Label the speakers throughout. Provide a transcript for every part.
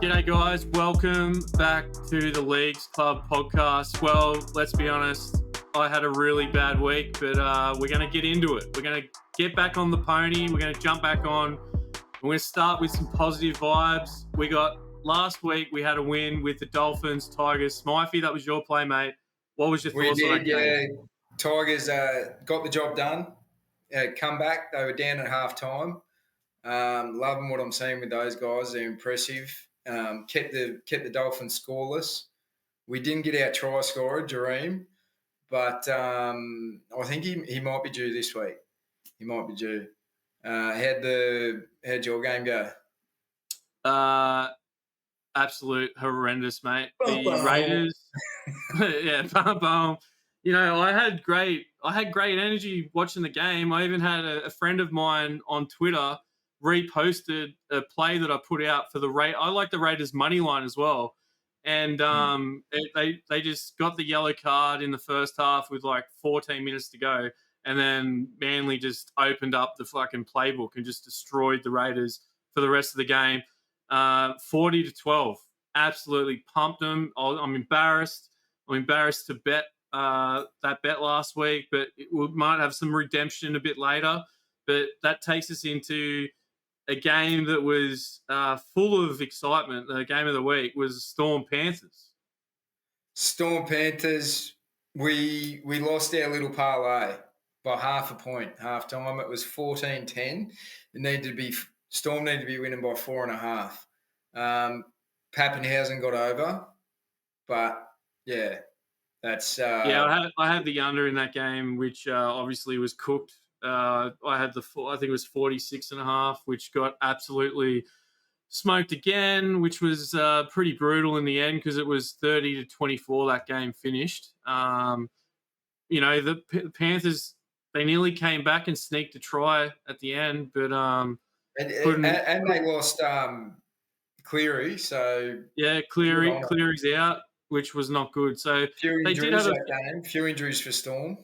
Speaker 1: G'day, guys. Welcome back to the Leagues Club podcast. Well, let's be honest, I had a really bad week, but we're going to get into it. We're going to get back on the pony. We're going to jump back on. We're going to start with some positive vibes. Last week, we had a win with the Dolphins, Tigers. Smythe, that was your play, mate. What was your
Speaker 2: We
Speaker 1: thoughts on that
Speaker 2: did, yeah.
Speaker 1: game?
Speaker 2: Tigers got the job done. Come back. They were down at half time. Loving what I'm seeing with those guys. They're impressive. Kept the Dolphins scoreless. We didn't get our try scorer, Jareem, but I think he might be due this week. He might be due. How'd your game go?
Speaker 1: Absolute horrendous, mate. The Raiders, yeah, bum, bum. You know, I had great energy watching the game. I even had a friend of mine on Twitter reposted a play that I put out for the Raiders. I like the Raiders money line as well, and they just got the yellow card in the first half with like 14 minutes to go, and then Manly just opened up the fucking playbook and just destroyed the Raiders for the rest of the game. 40-12, absolutely pumped them. I'm embarrassed. I'm embarrassed to bet that bet last week, but we might have some redemption a bit later. But that takes us into a game that was full of excitement. The game of the week was Storm Panthers.
Speaker 2: Storm Panthers. We lost our little parlay by half a point. Half time it was 14-10. Storm needed to be winning by 4.5. Pappenhausen got over, but yeah, that's
Speaker 1: I had the under in that game, which obviously was cooked. I had I think it was 46.5, which got absolutely smoked again, which was pretty brutal in the end because it was 30-24 that game finished. You know, the Panthers, they nearly came back and sneaked a try at the end, but
Speaker 2: and they lost Cleary, so
Speaker 1: yeah, Cleary's out, which was not good. So
Speaker 2: few
Speaker 1: they did
Speaker 2: injuries
Speaker 1: have
Speaker 2: that game. Few injuries for Storm.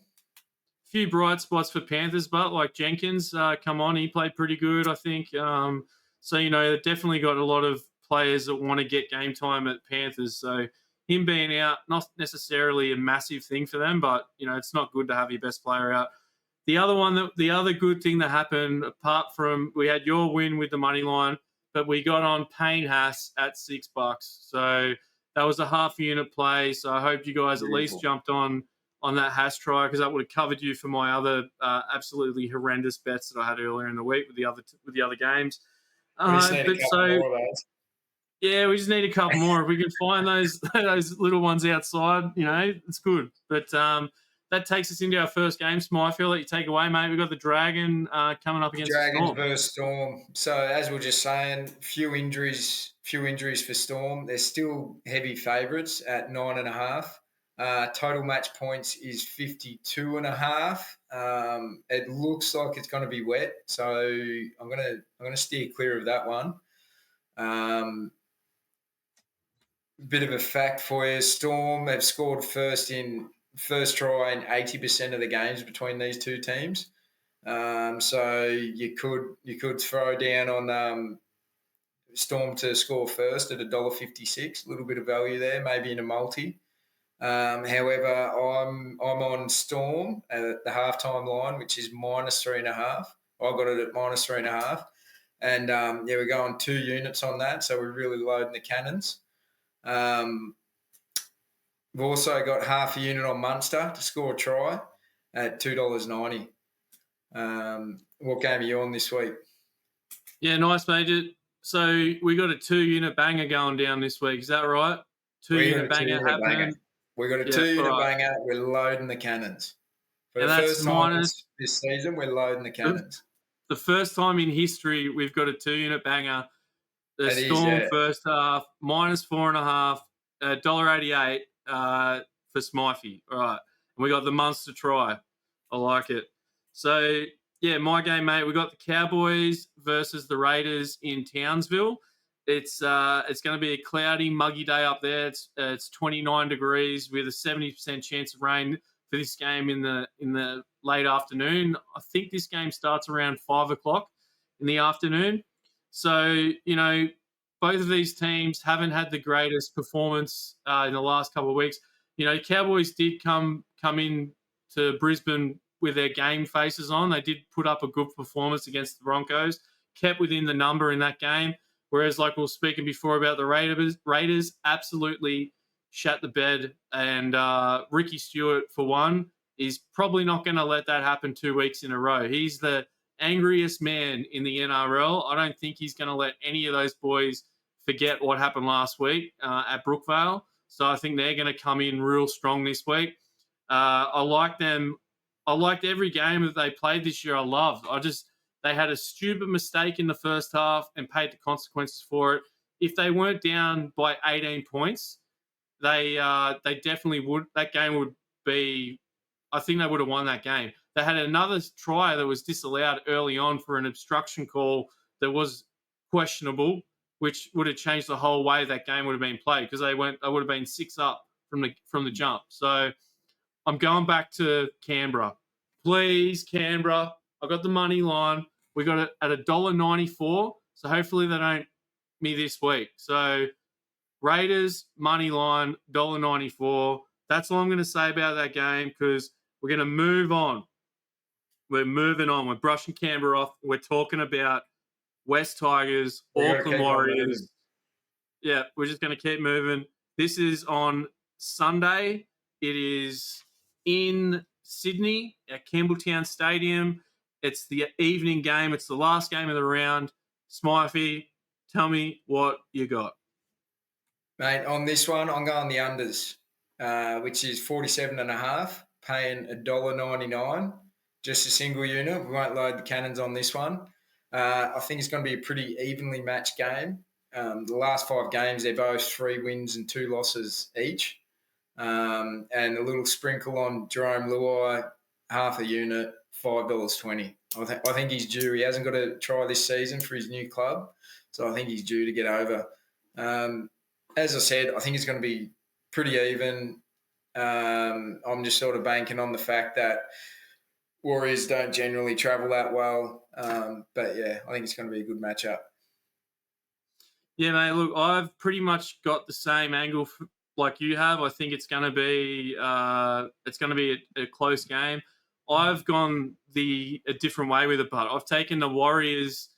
Speaker 1: Few bright spots for Panthers, but like Jenkins, come on, he played pretty good, I think. So, you know, they definitely got a lot of players that want to get game time at Panthers. So him being out, not necessarily a massive thing for them, but, you know, it's not good to have your best player out. The other good thing that happened, apart from we had your win with the money line, but we got on Payne Haas at $6. So that was a half unit play. So I hope you guys at least jumped on that Haas try because that would have covered you for my other absolutely horrendous bets that I had earlier in the week with the other games. Yeah, we just need a couple more. If we can find those little ones outside, you know, it's good. But that takes us into our first game. Smythe, I'll let you take away, mate. We've got the Dragon coming up against
Speaker 2: Dragons
Speaker 1: Storm.
Speaker 2: versus Storm. So as we are just saying, few injuries for Storm. They're still heavy favourites at 9.5. Total match points is 52.5. It looks like it's going to be wet, so I'm gonna steer clear of that one. Bit of a fact for you: Storm have scored first try in 80% of the games between these two teams. So you could throw down on Storm to score first at $1.56. A little bit of value there, maybe in a multi. However, I'm on Storm at the halftime line, which is -3.5. I got it at -3.5, and we're going 2 units on that, so we're really loading the cannons. We've also got half a unit on Munster to score a try at $2.90. What game are you on this week?
Speaker 1: Yeah, nice, Major. So we got a 2-unit banger going down this week. Is that right? 2-unit banger happening.
Speaker 2: We got a 2-unit banger. We're loading the cannons. For the first time this season, we're loading the cannons.
Speaker 1: The first time in history we've got a 2-unit banger. The Storm first half, -4.5, $1.88 for Smythe. All right. And we got the Munster try. I like it. So, yeah, my game, mate, we got the Cowboys versus the Raiders in Townsville. It's going to be a cloudy, muggy day up there. It's 29 degrees with a 70% chance of rain for this game in the late afternoon. I think this game starts around 5 o'clock in the afternoon. So, you know, both of these teams haven't had the greatest performance in the last couple of weeks. Cowboys did come in to Brisbane with their game faces on. They did put up a good performance against the Broncos, kept within the number in that game. Whereas, like we were speaking before about the Raiders absolutely shat the bed. And Ricky Stewart, for one, is probably not going to let that happen 2 weeks in a row. He's the angriest man in the NRL. I don't think he's going to let any of those boys forget what happened last week at Brookvale. So I think they're going to come in real strong this week. I like them. I liked every game that they played this year. I loved. They had a stupid mistake in the first half and paid the consequences for it. If they weren't down by 18 points, they definitely would. That game would be. I think they would have won that game. They had another try that was disallowed early on for an obstruction call that was questionable, which would have changed the whole way that game would have been played because they would have been 6 up from the jump. So I'm going back to Canberra. Please, Canberra. I got the money line. We got it at $1.94. So hopefully they don't me this week. So Raiders, money line, $1.94. That's all I'm going to say about that game because we're going to move on. We're moving on. We're brushing Canberra off. We're talking about West Tigers, Auckland Warriors. Yeah, we're just going to keep moving. This is on Sunday. It is in Sydney at Campbelltown Stadium. It's the evening game. It's the last game of the round. Smythe, tell me what you got.
Speaker 2: Mate, on this one, I'm going the unders, which is 47.5, paying $1.99, just a single unit. We won't load the cannons on this one. I think it's going to be a pretty evenly matched game. The last 5 games, they're both 3 wins and 2 losses each. And a little sprinkle on Jerome Luai, half a unit, $5.20. I think he's due. He hasn't got a try this season for his new club, so I think he's due to get over. As I said, I think it's going to be pretty even. I'm just sort of banking on the fact that Warriors don't generally travel that well. But, yeah, I think it's going to be a good matchup.
Speaker 1: Yeah, mate, look, I've pretty much got the same angle like you have. I think it's going to be a close game. I've gone a different way with it, but I've taken the Warriors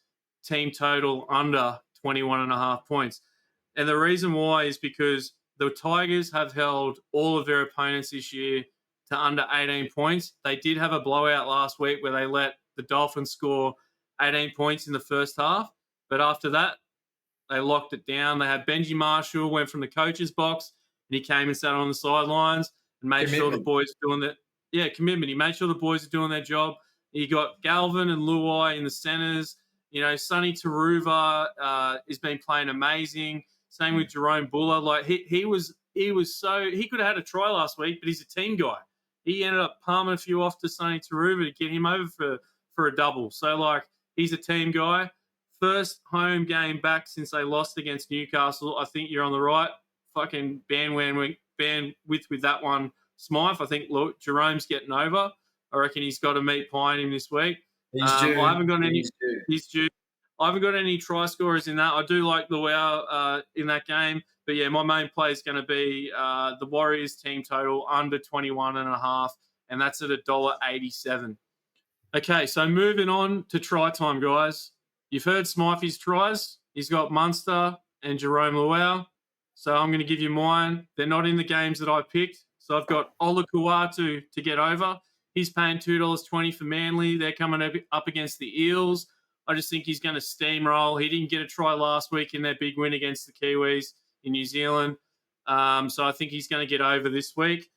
Speaker 1: team total under 21.5 points. And the reason why is because the Tigers have held all of their opponents this year to under 18 points. They did have a blowout last week where they let the Dolphins score 18 points in the first half. But after that, they locked it down. They had Benji Marshall, went from the coach's box, and he came and sat on the sidelines and made sure the boys were doing that. Yeah, commitment. He made sure the boys are doing their job. You got Galvin and Luai in the centres. Sonny Taruva has been playing amazing. Same with Jerome Buller. Like he could have had a try last week, but he's a team guy. He ended up palming a few off to Sonny Taruva to get him over for a double. So like he's a team guy. First home game back since they lost against Newcastle. I think you're on the right fucking bandwidth with that one, Smythe. I think look, Jerome's getting over. I reckon he's got to meet Pine in this week.
Speaker 2: He's due.
Speaker 1: I haven't got any. He's due. I haven't got any try scorers in that. I do like Luau in that game. But, yeah, my main play is going to be the Warriors team total under 21.5, and that's at $1.87. Okay, so moving on to try time, guys. You've heard Smythe's tries. He's got Munster and Jerome Luau. So I'm going to give you mine. They're not in the games that I picked. So I've got Ola Kuatu to get over. He's paying $2.20 for Manly. They're coming up against the Eels. I just think he's going to steamroll. He didn't get a try last week in their big win against the Kiwis in New Zealand. So I think he's going to get over this week.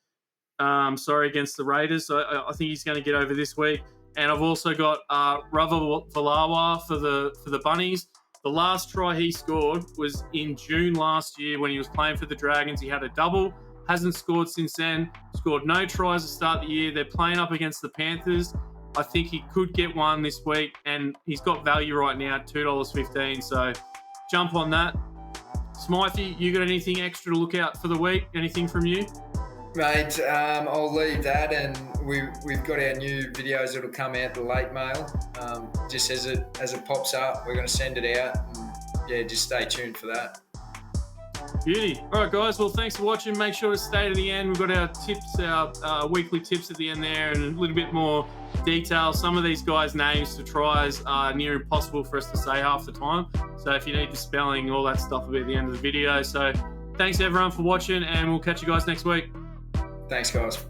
Speaker 1: Against the Raiders. So I think he's going to get over this week. And I've also got Rava Valawa for the Bunnies. The last try he scored was in June last year when he was playing for the Dragons. He had a double. Hasn't scored since then. Scored no tries to start the year. They're playing up against the Panthers. I think he could get one this week, and he's got value right now at $2.15. So jump on that. Smythe, you got anything extra to look out for the week? Anything from you?
Speaker 2: Mate, I'll leave that, and we've got our new videos that'll come out the late mail. Just as it pops up, we're going to send it out. And, yeah, just stay tuned for that.
Speaker 1: Beauty. All right, guys. Well, thanks for watching. Make sure to stay to the end. We've got our tips, our weekly tips at the end there, and a little bit more detail. Some of these guys' names for tries are near impossible for us to say half the time. So if you need the spelling, all that stuff will be at the end of the video. So thanks everyone for watching, and we'll catch you guys next week.
Speaker 2: Thanks, guys.